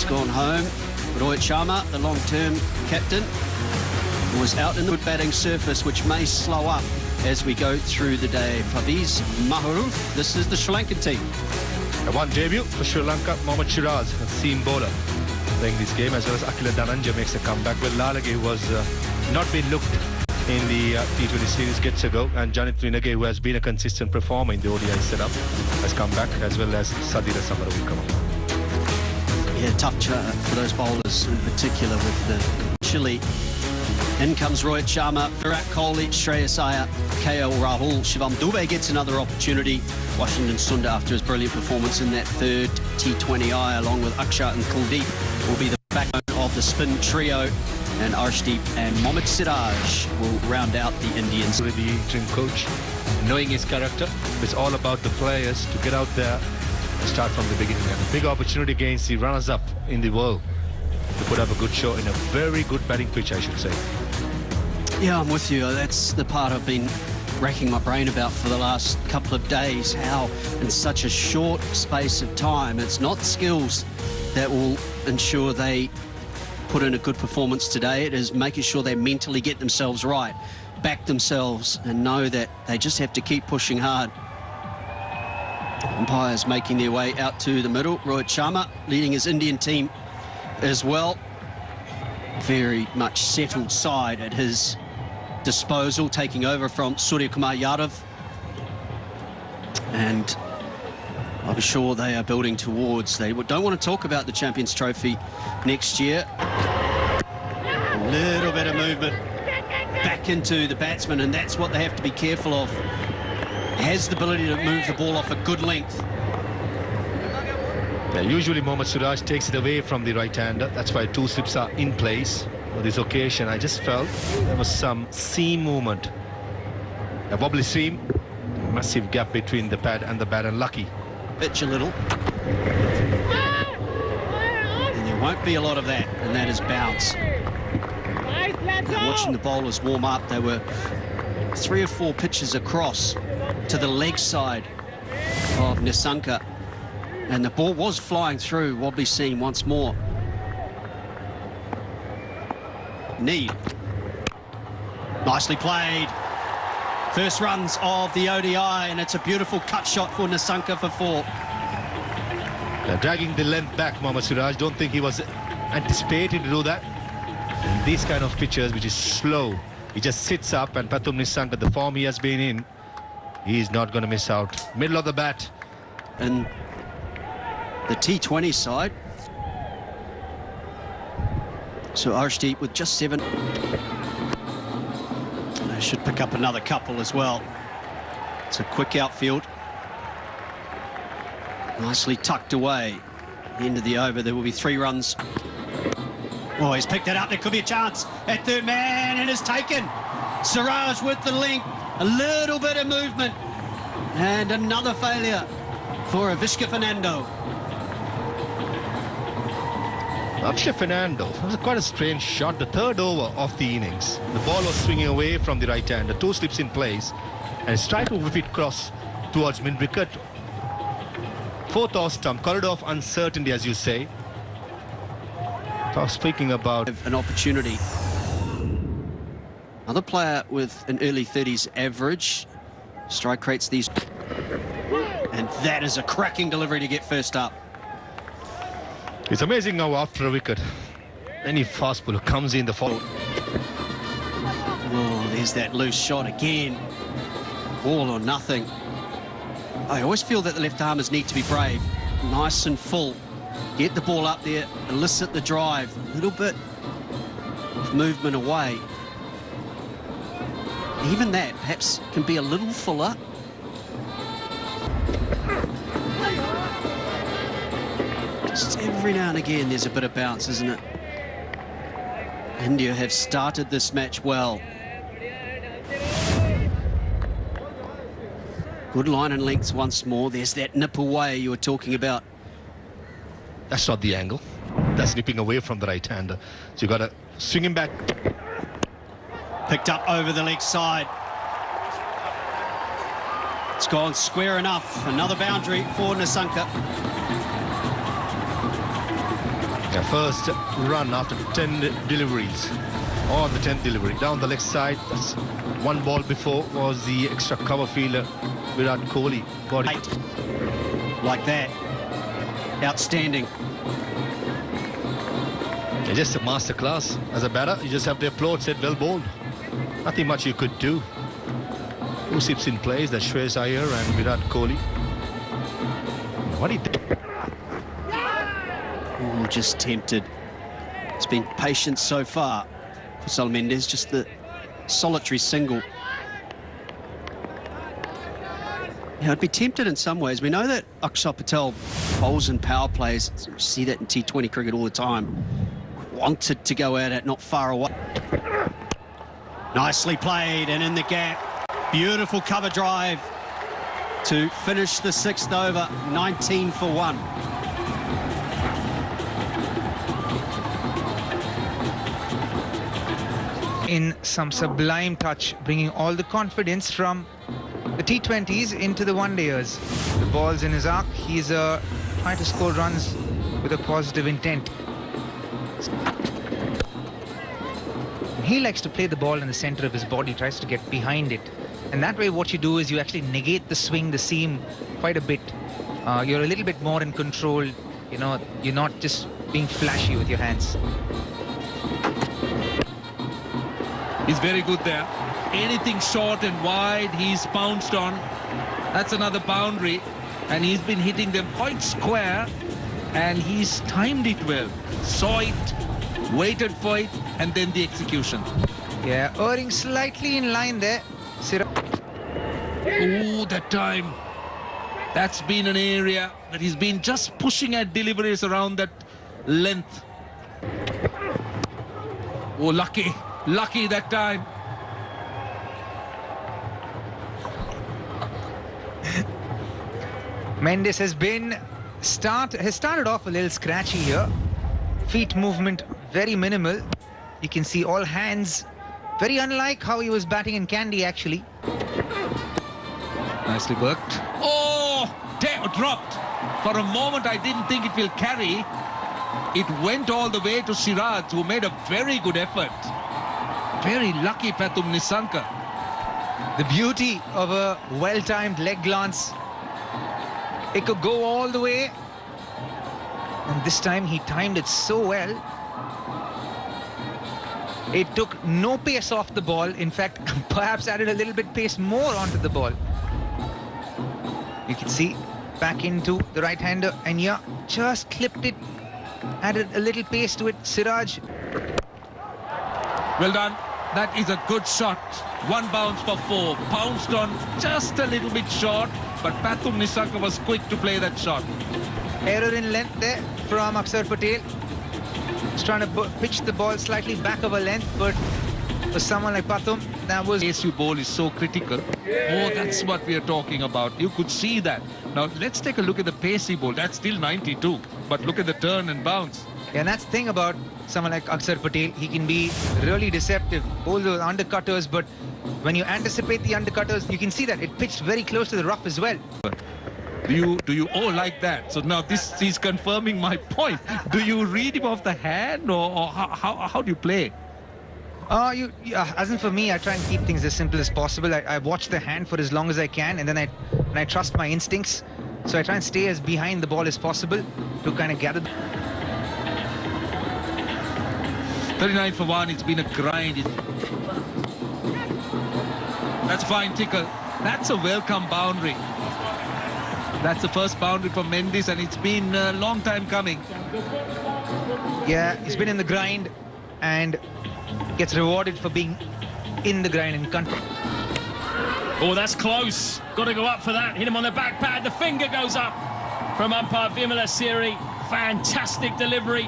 gone home. Rohit Sharma, the long-term captain, was out in the good batting surface, which may slow up as we go through the day. Faviz Maharoof, this is the Sri Lankan team. One debut for Sri Lanka, Mohammad Shiraz, a seam bowler, playing this game, as well as Akila Dhananjaya makes a comeback. Well, Lalage, who was not been looked in the T20 series, gets a go, and Janit Vinage, who has been a consistent performer in the ODI setup, has come back, as well as Sadira Samara will come up. Yeah, tough for those bowlers, in particular with the Chile. In comes Rohit Sharma, Virat Kohli, Shreyas Iyer, KL Rahul. Shivam Dube gets another opportunity. Washington Sundar, after his brilliant performance in that third T20I, along with Akshat and Kuldeep, will be the backbone of the spin trio. And Arshdeep and Mohammad Siraj will round out the Indians. The interim coach, knowing his character, it's all about the players to get out there and start from the beginning. And a big opportunity against the runners-up in the world to put up a good show in a very good batting pitch, I should say. Yeah, I'm with you. That's the part I've been racking my brain about for the last couple of days, how in such a short space of time, it's not skills that will ensure they put in a good performance today. It is making sure they mentally get themselves right, back themselves, and know that they just have to keep pushing hard. Umpires making their way out to the middle. Rohit Sharma leading his Indian team as well. Very much settled side at his disposal, taking over from Surya Kumar Yadav. And I'm sure they are building towards. They don't want to talk about the Champions Trophy next year. A little bit of movement back into the batsman, and that's what they have to be careful of. Has the ability to move the ball off a good length. Yeah, usually Mohammad Siraj takes it away from the right-hander. That's why two slips are in place. For this occasion, I just felt there was some seam movement. A wobbly seam, massive gap between the pad and the bat, and lucky. Pitch a little. And there won't be a lot of that, and that is bounce. Now, watching the bowlers warm up, there were 3 or 4 pitches across to the leg side of Nissanka, and the ball was flying through. Wobbly seam once more. Need. Nicely played. First runs of the ODI, and it's a beautiful cut shot for Nissanka for 4. Dragging the length back, Mohammad Siraj. Don't think he was anticipating to do that. And these kind of pitches, which is slow, he just sits up, and Pathum Nissanka, the form he has been in, he's not going to miss out. Middle of the bat. And the T20 side. So Arshdeep with just 7. They should pick up another couple as well. It's a quick outfield. Nicely tucked away. End of the over, there will be 3 runs. Oh, he's picked it up. There could be a chance at third man, and it's taken. Siraj with the link. A little bit of movement. And another failure for Avishka Fernando. Avishka Fernando, it was quite a strange shot. The third over of the innings. The ball was swinging away from the right hand. The 2 slips in place. And it's tried to whip it cross towards mid-wicket. 4th off stump, corridor of uncertainty, as you say. Speaking about an opportunity. Another player with an early 30s average. Strike rates these. And that is a cracking delivery to get first up. It's amazing how after a wicket, any fast bowler comes in the fall. Oh, there's that loose shot again. All or nothing. I always feel that the left-armers need to be brave. Nice and full. Get the ball up there, elicit the drive. A little bit of movement away. Even that, perhaps, can be a little fuller. Just every now and again, there's a bit of bounce, isn't it? India have started this match well. Good line and lengths once more. There's that nip away you were talking about. That's not the angle. That's nipping away from the right-hander. So you've got to swing him back. Picked up over the leg side. It's gone square enough. Another boundary for Nissanka. Yeah, first run after 10 deliveries. On the 10th delivery. Down the leg side. That's one ball before was the extra cover fielder, Virat Kohli. Got it. Like that. Outstanding. Yeah, just a masterclass. As a batter, you just have to applaud, said well bowled. Nothing much you could do. Who sips in place? That's Shreyas Iyer and Virat Kohli. What he did. Ooh, just tempted. It's been patient so far for Sol Mendes, just the solitary single. Yeah, I'd be tempted in some ways. We know that Akshar Patel bowls in power plays. You see that in T20 cricket all the time. Wanted to go at it, not far away. Nicely played and in the gap. Beautiful cover drive to finish the 6th over, 19 for 1. In some sublime touch, bringing all the confidence from the T20s into the one-dayers. The ball's in his arc. He's trying to score runs with a positive intent. He likes to play the ball in the center of his body, tries to get behind it. And that way what you do is you actually negate the swing, the seam quite a bit. You're a little bit more in control. You know, you're not just being flashy with your hands. He's very good there. Anything short and wide, he's pounced on. That's another boundary. And he's been hitting them quite square. And he's timed it well. Saw it, waited for it, and then the execution. Yeah, erring slightly in line there. Ooh, that time. That's been an area that he's been just pushing at deliveries around that length. Oh, lucky. Lucky that time. Mendes has started off a little scratchy here. Feet movement very minimal. You can see all hands, very unlike how he was batting in Candy actually. Nicely worked. Oh, dropped. For a moment I didn't think it will carry. It went all the way to Siraj, who made a very good effort. Very lucky Pathum Nissanka. The beauty of a well-timed leg glance. It could go all the way. And this time he timed it so well. It took no pace off the ball. In fact, perhaps added a little bit pace more onto the ball. You can see back into the right-hander, and yeah, just clipped it. Added a little pace to it. Siraj. Well done. That is a good shot. One bounce for 4. Pounced on just a little bit short, but Pathum Nissanka was quick to play that shot. Error in length there from Akshar Patel. He's trying to pitch the ball slightly back of a length, but for someone like Pathum, that was... Pace you bowl is so critical. Oh, that's what we are talking about. You could see that. Now, let's take a look at the pace he bowled. That's still 92, but look at the turn and bounce. Yeah, and that's the thing about someone like Akshar Patel. He can be really deceptive, bowl those undercutters, but when you anticipate the undercutters, you can see that it pitched very close to the rough as well. Do you all like that? So now this is confirming my point. Do you read him off the hand, or how do you play? As in for me, I try and keep things as simple as possible. I watch the hand for as long as I can, and then I trust my instincts. So I try and stay as behind the ball as possible to kind of gather. 39 for 1. It's been a grind. That's fine, Tickle. That's a welcome boundary. That's the first boundary for Mendes, and it's been a long time coming. Yeah, he's been in the grind and gets rewarded for being in the grind and country. Oh, that's close. Got to go up for that. Hit him on the back pad. The finger goes up from umpire Vimala Siri. Fantastic delivery.